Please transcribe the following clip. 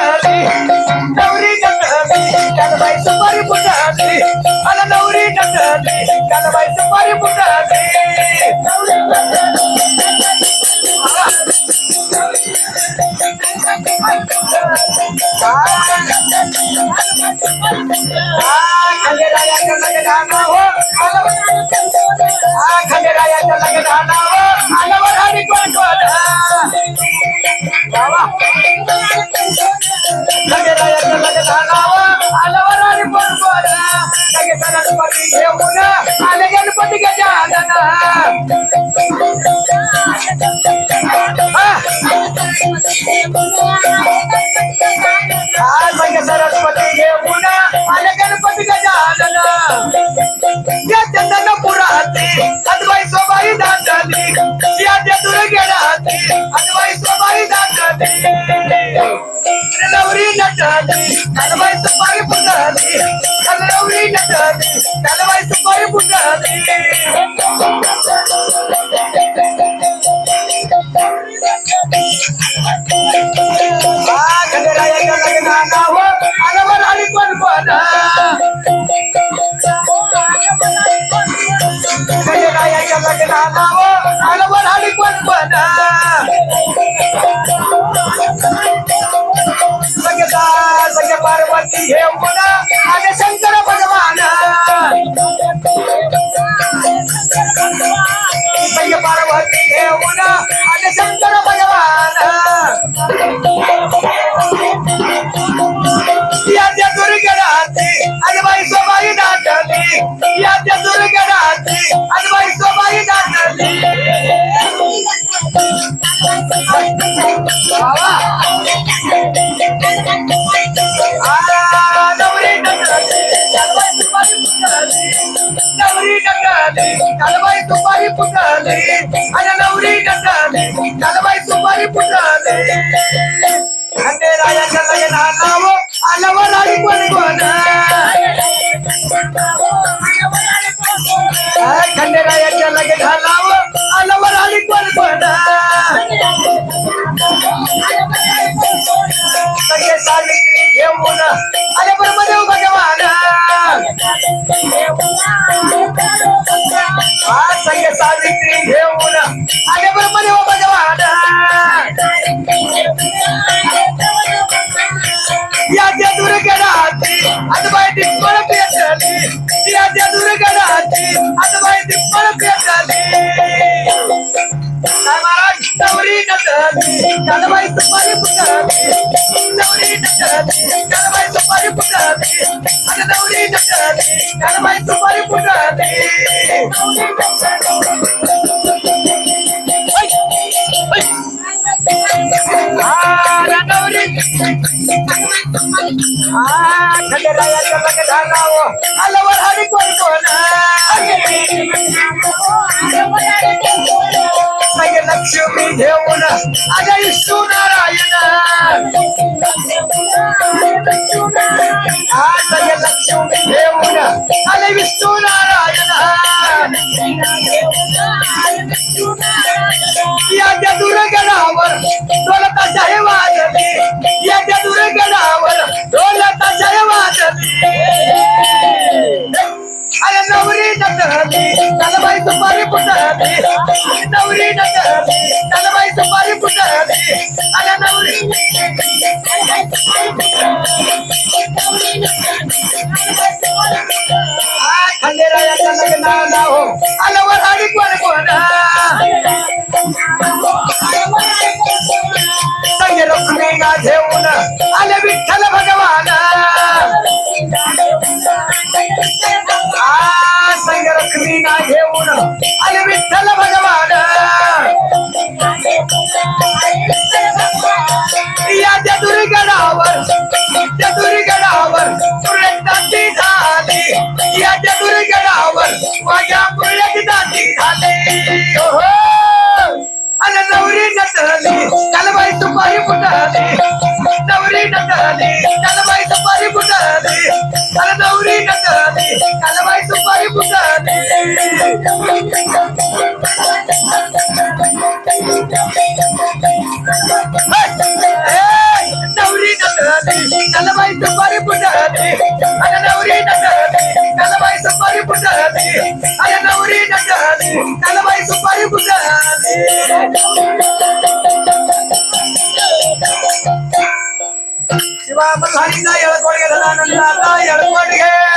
फुटाली नवरी नटली कानबाई सुपारी फुटाली अन नवरी नटली कानबाई सुपारी फुटाली खंडेरायाच्या लग्नाला हो खंडेरायाच्या लग्नाला हो आल्यावर हरी कोण कोण खंडेरायाच्या लग्नाला हो आल्यावर हरी कोण कोण सगळे सरस्वती घेऊन आले गणपती गजानन सगळे सरस्वती घेऊन आले गणपती गजानन या चंदनपुराती अद्वै सोबाई दाटली या दुर्गेराती अद्वै सोबाई दाटली नवरी नटली कानबाई सुपारी फुटाली नवरी नटली कानबाई सुपारी फुटाली खंडेरायाच्या लग्नाला हो आल्यावर हरी कोण कोण खंडेरायाच्या लग्नाला हो आल्यावर हरी कोण कोण सगळे पार्वती घेऊन आले शंकर भगवान सगळे पार्वती घेऊन आले शंकर भगवान या दुर्गराती अद्वै सोबाई दाटली या दुर्गराती अद्वै सोबाई दाटली नवरी नटली कानबाई सुपारी फुटाली नवरी नटली कानबाई सुपारी फुटाली आणि नवरी नटली कानबाई सुपारी फुटाली खंडेरायाच्या लग्नाला हो आल्यावर हरी कोण कोण खंडेरायाच्या लग्नाला हो आल्यावर हरी कोण कोण सगळे सावित्री घेऊन आले ब्रह्मदेव भगवान सगळे सावित्री घेऊन आले ब्रह्मदेव भगवान या दुर्गराती अद्वै दिप्पळ पेटली या दुर्गराती अद्वै दिप्पळ पेटली नवरी नटली कानबाई सुपारी फुटाली नवरी नटली कानबाई सुपारी फुटाली आणि नवरी नटली कानबाई सुपारी फुटाली खंडेरायाच्या लग्नाला हो आल्यावर हरी कोण कोण सगळे लक्ष्मी घेऊन आले विष्णू नारायण सगळे लक्ष्मी घेऊन आले विष्णू नारायण या दुर्गणावर ढोलताशाही वाजली या दुर्गणावर ढोलताशाही वाजली अरे नवरी नटली कानबाई सुपारी फुटाली नवरी नटली कानबाई सुपारी फुटाली अरे नवरी खंडेरायाच्या लग्नाला हो आल्यावर हरी कोण कोण सगळे रुक्मिणीला घेऊन आले विठ्ठल भगवान सगळे रुक्मिणीला घेऊन आले विठ्ठल भगवान या दुर्गणावर पुरती झाली या दुर्गणावर माझ्या पुरती झाली हो अन नवरी नटली कानबाई सुपारी फुटाली नवरी नटली कानबाई सुपारी फुटाली अन नवरी नटली कानबाई सुपारी फुटाली नवरी नटली त्याला बाई सुपारी फुटली अरे नवरी नटली त्याला बाई सुपारी फुटली अरे नवरी नटली त्याला बाई सुपारी फुटली शिवा मल्हारीचा येळकोट गेला नंदाचा येळकोट घे